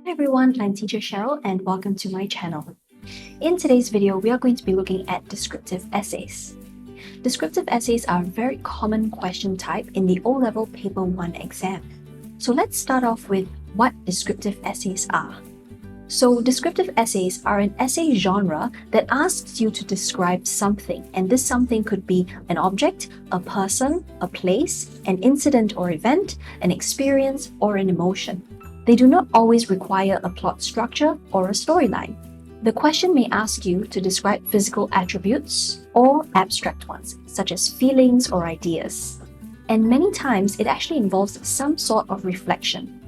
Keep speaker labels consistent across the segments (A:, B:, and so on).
A: Hi everyone, I'm teacher Cheryl and welcome to my channel. In today's video, we are going to be looking at descriptive essays. Descriptive essays are a very common question type in the O-Level Paper 1 exam. So let's start off with what descriptive essays are. So descriptive essays are an essay genre that asks you to describe something, and this something could be an object, a person, a place, an incident or event, an experience, or an emotion. They do not always require a plot structure or a storyline. The question may ask you to describe physical attributes or abstract ones, such as feelings or ideas. And many times, it actually involves some sort of reflection.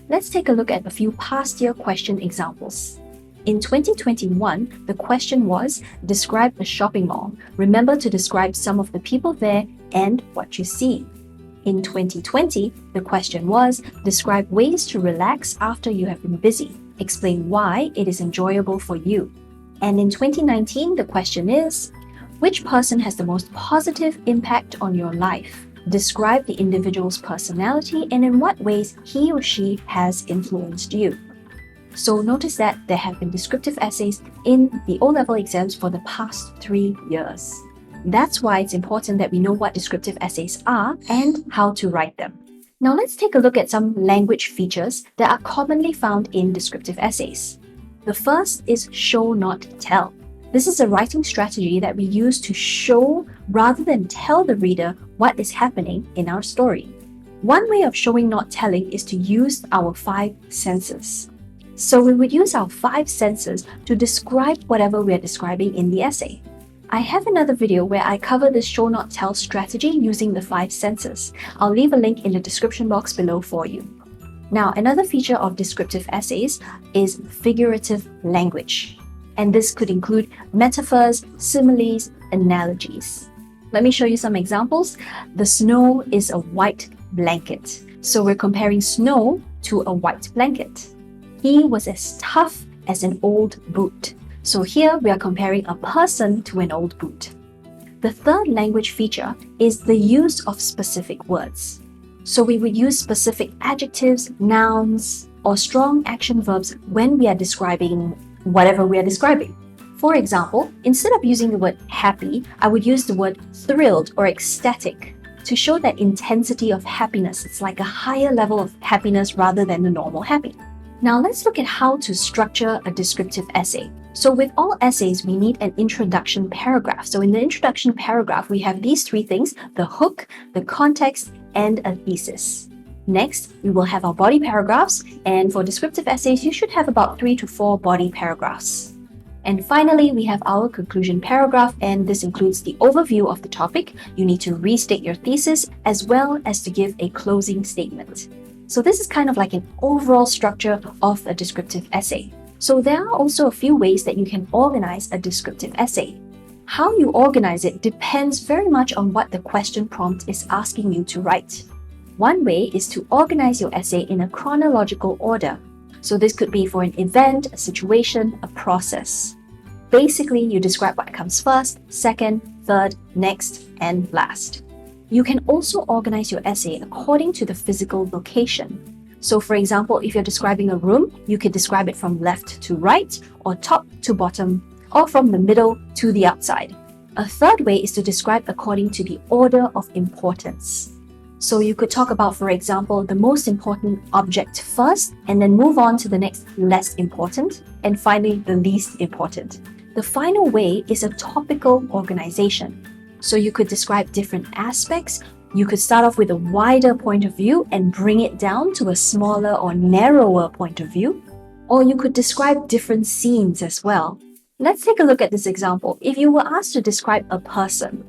A: Let's take a look at a few past year question examples. In 2021, the question was, describe a shopping mall. Remember to describe some of the people there and what you see. In 2020, the question was, describe ways to relax after you have been busy. Explain why it is enjoyable for you. And in 2019, the question is, which person has the most positive impact on your life? Describe the individual's personality and in what ways he or she has influenced you. So notice that there have been descriptive essays in the O-Level exams for the past 3 years. That's why it's important that we know what descriptive essays are and how to write them. Now let's take a look at some language features that are commonly found in descriptive essays. The first is show not tell. This is a writing strategy that we use to show rather than tell the reader what is happening in our story. One way of showing not telling is to use our 5 senses. So we would use our 5 senses to describe whatever we are describing in the essay. I have another video where I cover this show not tell strategy using the 5 senses. I'll leave a link in the description box below for you. Now, another feature of descriptive essays is figurative language. And this could include metaphors, similes, analogies. Let me show you some examples. The snow is a white blanket. So we're comparing snow to a white blanket. He was as tough as an old boot. So here we are comparing a person to an old boot. The third language feature is the use of specific words. So we would use specific adjectives, nouns, or strong action verbs when we are describing whatever we are describing. For example, instead of using the word happy, I would use the word thrilled or ecstatic to show that intensity of happiness. It's like a higher level of happiness rather than the normal happy. Now let's look at how to structure a descriptive essay. So with all essays, we need an introduction paragraph. So in the introduction paragraph, we have these 3 things: the hook, the context, and a thesis. Next, we will have our body paragraphs, and for descriptive essays, you should have about 3 to 4 body paragraphs. And finally, we have our conclusion paragraph, and this includes the overview of the topic. You need to restate your thesis as well as to give a closing statement. So this is kind of like an overall structure of a descriptive essay. So there are also a few ways that you can organize a descriptive essay. How you organize it depends very much on what the question prompt is asking you to write. One way is to organize your essay in a chronological order. So this could be for an event, a situation, a process. Basically, you describe what comes first, second, third, next, and last. You can also organize your essay according to the physical location. So for example, if you're describing a room, you could describe it from left to right, or top to bottom, or from the middle to the outside. A third way is to describe according to the order of importance. So you could talk about, for example, the most important object first, and then move on to the next less important, and finally the least important. The final way is a topical organization. So you could describe different aspects. You could start off with a wider point of view and bring it down to a smaller or narrower point of view. Or you could describe different scenes as well. Let's take a look at this example. If you were asked to describe a person,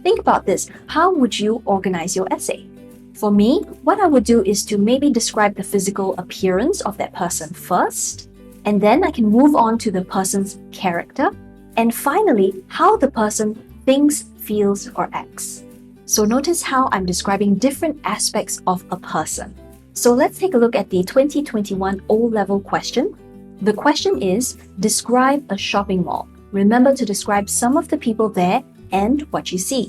A: think about this. How would you organize your essay? For me, what I would do is to maybe describe the physical appearance of that person first, and then I can move on to the person's character, and finally, how the person thinks, feels, or acts. So notice how I'm describing different aspects of a person. So let's take a look at the 2021 O-Level question. The question is, describe a shopping mall. Remember to describe some of the people there and what you see.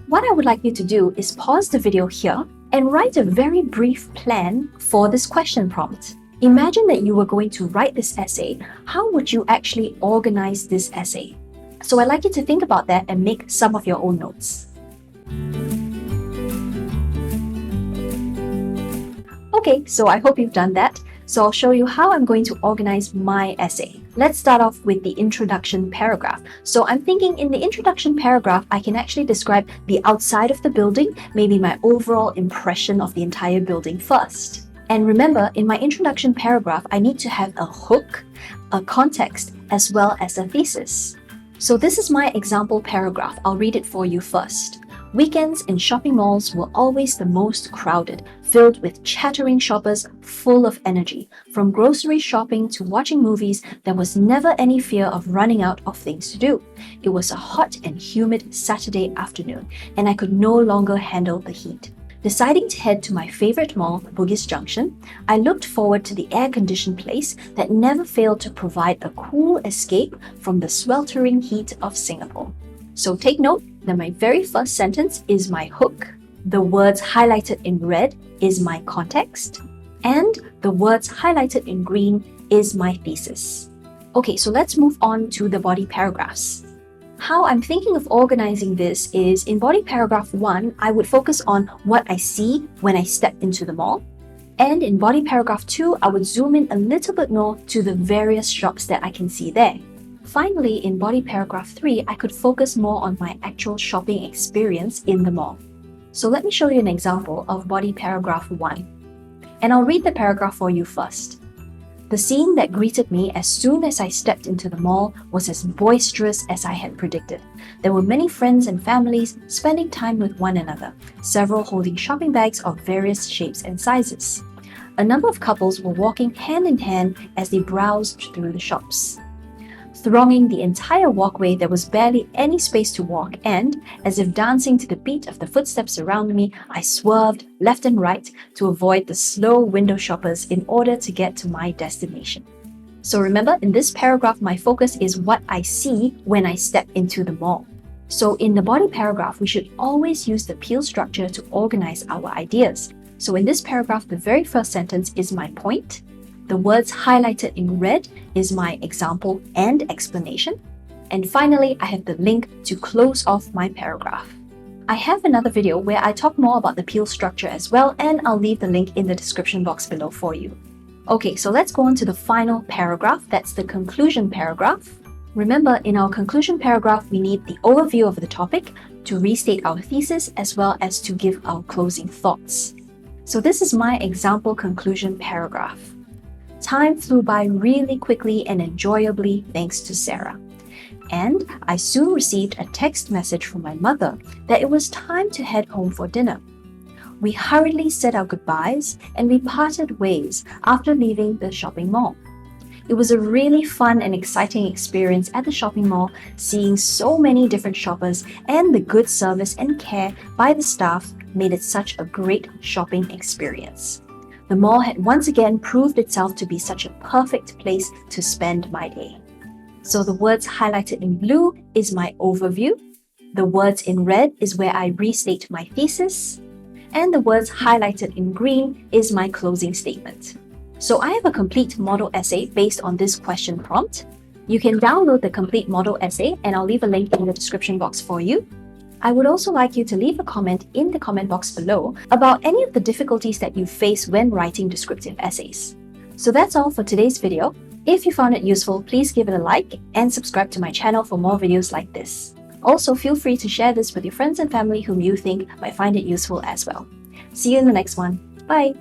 A: What I would like you to do is pause the video here and write a very brief plan for this question prompt. Imagine that you were going to write this essay. How would you actually organize this essay? So I'd like you to think about that and make some of your own notes. Okay, so I hope you've done that. So I'll show you how I'm going to organize my essay. Let's start off with the introduction paragraph. So I'm thinking in the introduction paragraph, I can actually describe the outside of the building, maybe my overall impression of the entire building first. And remember, in my introduction paragraph, I need to have a hook, a context, as well as a thesis. So this is my example paragraph. I'll read it for you first. Weekends in shopping malls were always the most crowded, filled with chattering shoppers full of energy. From grocery shopping to watching movies, there was never any fear of running out of things to do. It was a hot and humid Saturday afternoon, and I could no longer handle the heat. Deciding to head to my favorite mall, Bugis Junction, I looked forward to the air-conditioned place that never failed to provide a cool escape from the sweltering heat of Singapore. So take note that my very first sentence is my hook, the words highlighted in red is my context, and the words highlighted in green is my thesis. Okay, so let's move on to the body paragraphs. How I'm thinking of organizing this is in body paragraph 1, I would focus on what I see when I step into the mall. And in body paragraph 2, I would zoom in a little bit more to the various shops that I can see there. Finally, in body paragraph 3, I could focus more on my actual shopping experience in the mall. So let me show you an example of body paragraph 1. And I'll read the paragraph for you first. The scene that greeted me as soon as I stepped into the mall was as boisterous as I had predicted. There were many friends and families spending time with one another, several holding shopping bags of various shapes and sizes. A number of couples were walking hand in hand as they browsed through the shops. Thronging the entire walkway, there was barely any space to walk, and, as if dancing to the beat of the footsteps around me, I swerved left and right to avoid the slow window shoppers in order to get to my destination. So remember, in this paragraph, my focus is what I see when I step into the mall. So in the body paragraph, we should always use the peel structure to organize our ideas. So in this paragraph, the very first sentence is my point. The words highlighted in red is my example and explanation. And finally, I have the link to close off my paragraph. I have another video where I talk more about the peel structure as well, and I'll leave the link in the description box below for you. Okay, so let's go on to the final paragraph. That's the conclusion paragraph. Remember, in our conclusion paragraph, we need the overview of the topic to restate our thesis as well as to give our closing thoughts. So this is my example conclusion paragraph. Time flew by really quickly and enjoyably thanks to Sarah. And I soon received a text message from my mother that it was time to head home for dinner. We hurriedly said our goodbyes and we parted ways after leaving the shopping mall. It was a really fun and exciting experience at the shopping mall, seeing so many different shoppers, and the good service and care by the staff made it such a great shopping experience. The mall had once again proved itself to be such a perfect place to spend my day. So the words highlighted in blue is my overview, the words in red is where I restate my thesis, and the words highlighted in green is my closing statement. So I have a complete model essay based on this question prompt. You can download the complete model essay and I'll leave a link in the description box for you. I would also like you to leave a comment in the comment box below about any of the difficulties that you face when writing descriptive essays. So that's all for today's video. If you found it useful, please give it a like and subscribe to my channel for more videos like this. Also, feel free to share this with your friends and family whom you think might find it useful as well. See you in the next one. Bye!